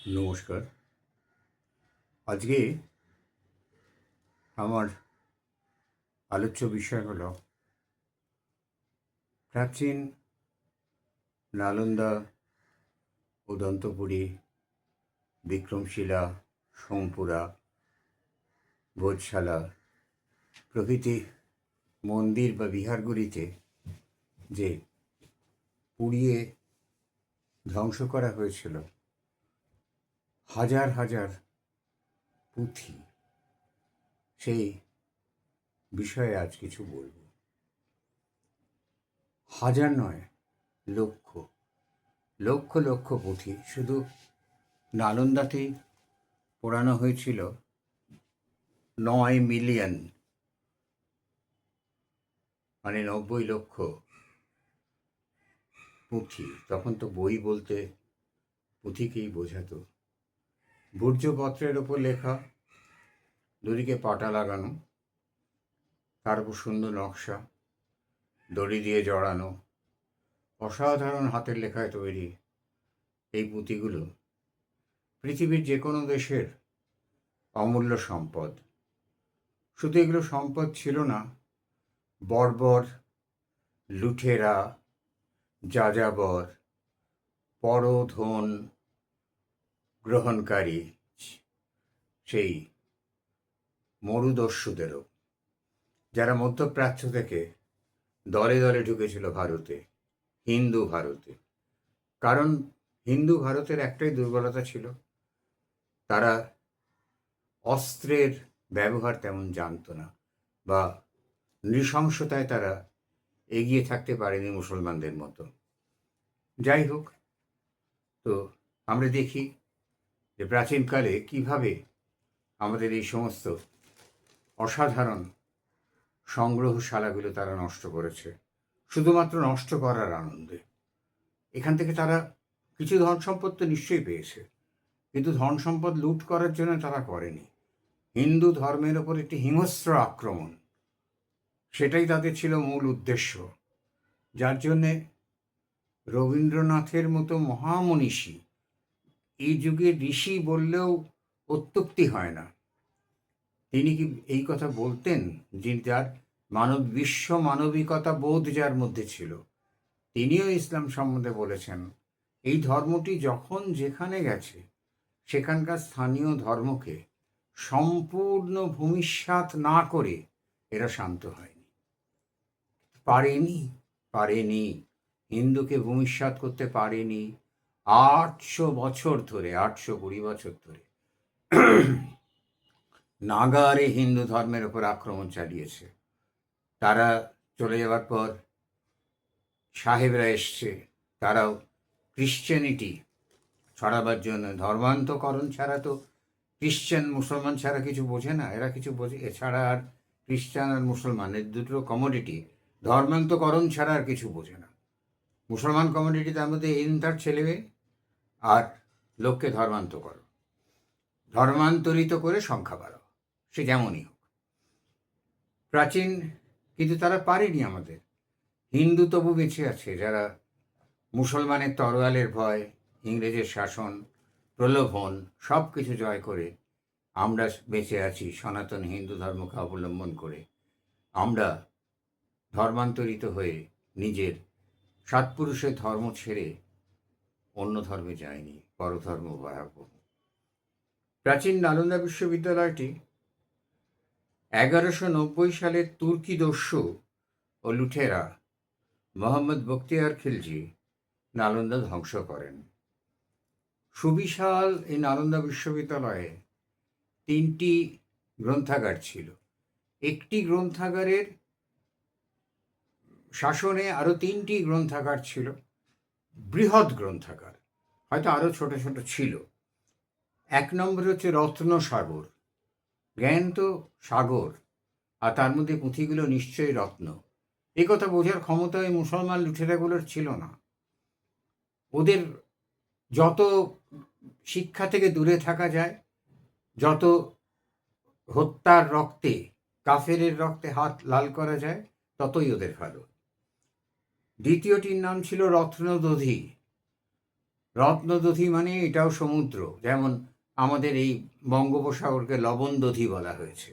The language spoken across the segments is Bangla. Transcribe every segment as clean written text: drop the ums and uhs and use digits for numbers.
নমস্কার। আজকে আমার আলোচ্য বিষয় হল প্রাচীন নালন্দা, উদন্তপুরী, বিক্রমশিলা, সোমপুরা, ভোজশালা প্রভৃতি মন্দির বা বিহারগুলিতে যে পুড়িয়ে ধ্বংস করা হয়েছিল হাজার হাজার পুঁথি, সেই বিষয়ে আজ কিছু বলব। হাজার নয়, লক্ষ লক্ষ লক্ষ পুঁথি শুধু নালন্দাতেই পোড়ানো হয়েছিল 9 মিলিয়ন, মানে 90 লক্ষ পুঁথি। তখন তো বই বলতে পুঁথিকেই বোঝাতো। ভূর্জপত্রের ওপর লেখা, দুদিকে পাটা লাগানো, তার উপর সুন্দর নকশা, দড়ি দিয়ে জড়ানো, অসাধারণ হাতের লেখায় তৈরি এই পুঁথিগুলো পৃথিবীর যে কোনো দেশের অমূল্য সম্পদ। শুধু এগুলো সম্পদ ছিল না, বর্বর, লুঠেরা, যাযাবর, পরধন গ্রহণকারী সেই মরুদস্যুদেরও, যারা মধ্যপ্রাচ্য থেকে দলে দলে ঢুকেছিল ভারতে, হিন্দু ভারতে। কারণ হিন্দু ভারতের একটাই দুর্বলতা ছিল, তারা অস্ত্রের ব্যবহার তেমন জানত না, বা নৃশংসতায় তারা এগিয়ে থাকতে পারেনি মুসলমানদের মতো। যাই হোক, তো আমরা দেখি যে প্রাচীনকালে কিভাবে আমাদের এই সমস্ত অসাধারণ সংগ্রহশালাগুলো তারা নষ্ট করেছে, শুধুমাত্র নষ্ট করার আনন্দে। এখান থেকে তারা কিছু ধন সম্পদ তো নিশ্চয়ই পেয়েছে, কিন্তু ধন সম্পদ লুট করার জন্য তারা করেনি। হিন্দু ধর্মের ওপর একটি হিংস্র আক্রমণ, সেটাই তাদের ছিল মূল উদ্দেশ্য। যার জন্যে রবীন্দ্রনাথের মতো মহামনীষী, এই যুগে ঋষি বললেও অত্যুক্তি হয় না, তিনি কি এই কথা বলতেন, যার বিশ্ব মানবিকতা বোধ যার মধ্যে ছিল, তিনিও ইসলাম সম্বন্ধে বলেছেন এই ধর্মটি যখন যেখানে গেছে সেখানকার স্থানীয় ধর্মকে সম্পূর্ণ ভূমিসাৎ না করে এরা শান্ত হয়নি, পারেনি হিন্দুকে ভূমিসাৎ করতে পারেনি। 800 বছর ধরে, 820 বছর ধরে নাগারে হিন্দু ধর্মের ওপর আক্রমণ চালিয়েছে। তারা চলে যাওয়ার পর সাহেবরা এসছে, তারাও ক্রিশ্চিয়ানিটি ছড়াবার জন্য, ধর্মান্তকরণ ছাড়া তো খ্রিশ্চান মুসলমান ছাড়া কিছু বোঝে না, এরা কিছু বোঝে এছাড়া, আর খ্রিশ্চান আর মুসলমান এর দুটো কমোডিটি, ধর্মান্তকরণ ছাড়া আর কিছু বোঝে না। মুসলমান কমোডিটি, তার মধ্যে তার ছেলে মেয়ে, আর লোককে ধর্মান্তরিত করে সংখ্যা বাড়াও, সে যেমনই হোক। প্রাচীন, কিন্তু তারা পারেনি আমাদের। হিন্দু তবু বেঁচে আছে, যারা মুসলমানের তরোয়ালের ভয়, ইংরেজের শাসন, প্রলোভন সব কিছু জয় করে আমরা বেঁচে আছি সনাতন হিন্দু ধর্মকে অবলম্বন করে। আমরা ধর্মান্তরিত হয়ে নিজের সৎপুরুষের ধর্ম ছেড়ে অন্য ধর্মে যায়নি, পরধর্ম ভয়াবহ। প্রাচীন নালন্দা বিশ্ববিদ্যালয়টি 1190 সালের তুর্কি দস্যু ও লুঠেরা মোহাম্মদ বখতিয়ার খিলজি নালন্দা ধ্বংস করেন। সুবিশাল এই নালন্দা বিশ্ববিদ্যালয়ে 3টি গ্রন্থাগার ছিল। একটি গ্রন্থাগারের শাসনে আরও 3টি গ্রন্থাগার ছিল, বৃহৎ গ্রন্থাগার, হয়তো আরও ছোট ছোট ছিল। 1 নম্বরে হচ্ছে রত্নসাগর, জ্ঞান তো সাগর, আর তার মধ্যে পুঁথিগুলো নিশ্চয়ই রত্ন। এই কথা বোঝার ক্ষমতা ওই মুসলমান লুঠেরাগুলোর ছিল না। ওদের যত শিক্ষা থেকে দূরে থাকা যায়, যত হত্যার রক্তে, কাফেরের রক্তে হাত লাল করা যায়, ততই ওদের ভালো। দ্বিতীয়টির নাম ছিল রত্নদধি। রত্নদধি মানে এটাও সমুদ্র, যেমন আমাদের এই বঙ্গোপসাগরকে লবণদধি বলা হয়েছে।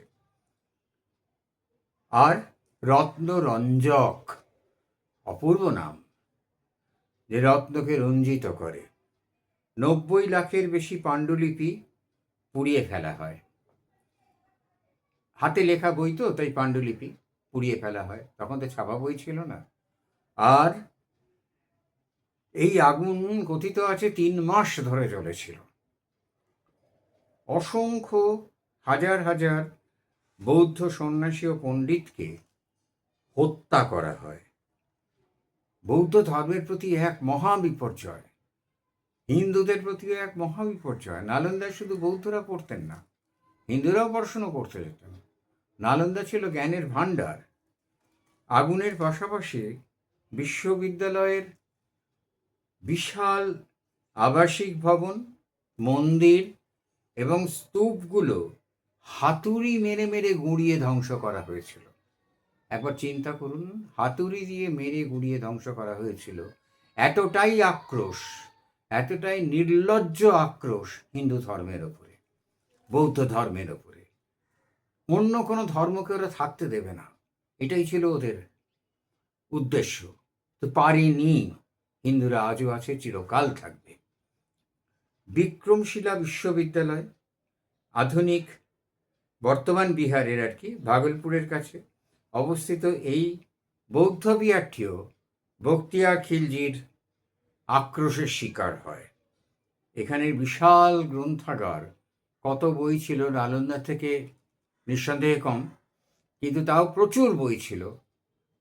আর রত্নরঞ্জক, অপূর্ব নাম, যে রত্নকে রঞ্জিত করে। 90 লাখের বেশি পাণ্ডুলিপি পুড়িয়ে ফেলা হয়। হাতে লেখা বই তো, তাই পাণ্ডুলিপি পুড়িয়ে ফেলা হয়, তখন তো ছাপা বই ছিল না। আর এই আগুন কথিত আছে 3 মাস ধরে চলেছিল। অসংখ্য হাজার হাজার বৌদ্ধ সন্ন্যাসী ও পণ্ডিতকে হত্যা করা হয়। বৌদ্ধ ধর্মের প্রতি এক মহাবিপর্যয়, হিন্দুদের প্রতিও এক মহাবিপর্যয়। নালন্দায় শুধু বৌদ্ধরা পড়তেন না, হিন্দুরাও পড়াশুনো করতে যেতেন। নালন্দা ছিল জ্ঞানের ভাণ্ডার। আগুনের পাশাপাশি বিশ্ববিদ্যালয়ের বিশাল আবাসিক ভবন, মন্দির এবং স্তূপগুলো হাতুড়ি মেরে মেরে গুঁড়িয়ে ধ্বংস করা হয়েছিল। একবার চিন্তা করুন, হাতুড়ি দিয়ে মেরে গুঁড়িয়ে ধ্বংস করা হয়েছিল। এতটাই আক্রোশ, এতটাই নির্লজ্জ আক্রোশ হিন্দু ধর্মের ওপরে, বৌদ্ধ ধর্মের ওপরে। অন্য কোনো ধর্মকে ওরা থাকতে দেবে না, এটাই ছিল ওদের উদ্দেশ্য। তো পারেনি। হিন্দুরা আজও আছে, চিরকাল থাকবে। বিক্রমশিলা বিশ্ববিদ্যালয়, আধুনিক বর্তমান বিহারের আর কি ভাগলপুরের কাছে অবস্থিত এই বৌদ্ধ বিহারটিও বখতিয়ার খিলজির আক্রোশের শিকার হয়। এখানের বিশাল গ্রন্থাগার, কত বই ছিল, নালন্দা থেকে নিঃসন্দেহে কম, কিন্তু তাও প্রচুর বই ছিল।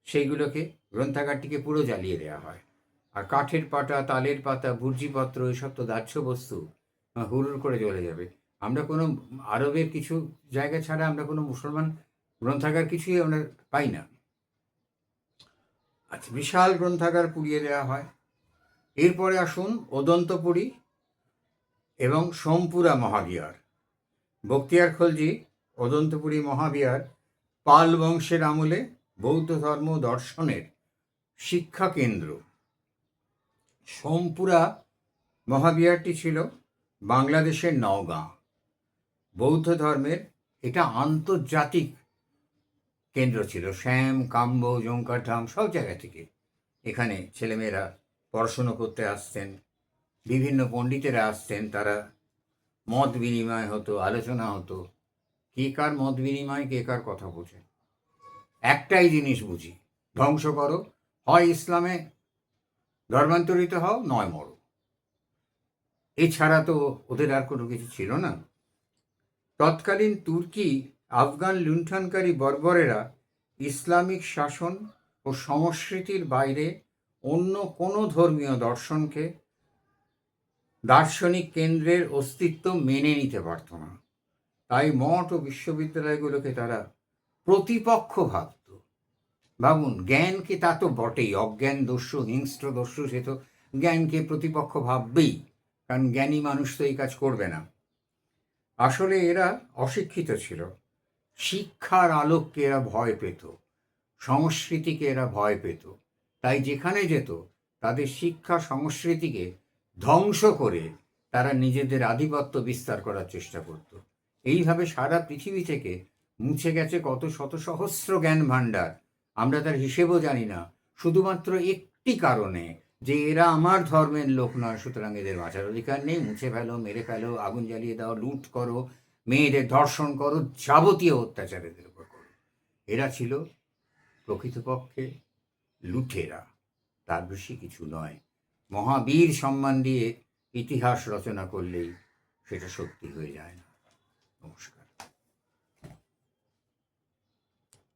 সেইগুলোকে, গ্রন্থাগারটিকে পুরো জ্বালিয়ে দেওয়া হয়। আর কাঠের পাটা, তালের পাতা, ভুর্জিপত্র, এসব তো দাহ্য বস্তু, হুড়ুর করে জ্বলে যাবে। আমরা কোনো আরবের কিছু জায়গা ছাড়া আমরা কোনো মুসলমান গ্রন্থাগার কিছুই আমরা পাই না। আচ্ছা, বিশাল গ্রন্থাগার পুড়িয়ে দেওয়া হয়। এরপরে আসুন ওদন্তপুরী এবং সোমপুরা মহাবিহার। বখতিয়ার খলজি ওদন্তপুরী মহাবিহার পাল বংশের আমলে বৌদ্ধ ধর্ম দর্শনের শিক্ষা কেন্দ্র। সোমপুরা মহাবিহারটি ছিল বাংলাদেশের নওগাঁ। বৌদ্ধ ধর্মের এটা আন্তর্জাতিক কেন্দ্র ছিল। শ্যাম, কাম্য, জঙ্কারধাম সব জায়গা থেকে এখানে ছেলেমেয়েরা পড়াশুনো করতে আসতেন। বিভিন্ন পণ্ডিতেরা আসতেন, তারা মত বিনিময় হতো, আলোচনা হতো। কে কার মত বিনিময়, কে কার কথা বোঝে। একটাই জিনিস বুঝি, ধ্বংস করো, হয় ইসলামে ধর্মান্তরিত হও, নয় মরো। এছাড়া তো ওদের আর কোনো কিছু ছিল না। তৎকালীন তুর্কি আফগান লুণ্ঠনকারী বর্বরেরা ইসলামিক শাসন ও সংস্কৃতির বাইরে অন্য কোনো ধর্মীয় দর্শনকে দার্শনিক কেন্দ্রের অস্তিত্ব মেনে নিতে পারত না। তাই মঠ ও বিশ্ববিদ্যালয়গুলোকে তারা প্রতিপক্ষ ভাবত। ভাবুন, জ্ঞানকে, তা তো বটেই, অজ্ঞান দস্যু, হিংস্র দস্যু, সে তো জ্ঞানকে প্রতিপক্ষ ভাববেই, কারণ জ্ঞানী মানুষ তো এই কাজ করবে না। আসলে এরা অশিক্ষিত ছিল। শিক্ষার আলোককে এরা ভয় পেত, সংস্কৃতিকে এরা ভয় পেত। তাই যেখানে যেত তাদের শিক্ষা সংস্কৃতিকে ধ্বংস করে তারা নিজেদের আধিপত্য বিস্তার করার চেষ্টা করত। এইভাবে সারা পৃথিবী থেকে মুছে গেছে কত শত সহস্র জ্ঞান ভাণ্ডার, আমরা তার হিসেবও জানি না, শুধুমাত্র একটি কারণে, যে এরা আমার ধর্মের লোক নয়, সুতরাং এদের বাঁচার অধিকার নেই, মুছে ফেলো, মেরে ফেলো, আগুন জ্বালিয়ে দাও, লুট করো, মেয়েদের ধর্ষণ করো, যাবতীয় অত্যাচার এদের উপর করো। এরা ছিল প্রকৃতপক্ষে লুঠেরা, তার বেশি কিছু নয়। মহাবীর সম্মান দিয়ে ইতিহাস রচনা করলেই সেটা সত্যি হয়ে যায় না। নমস্কার।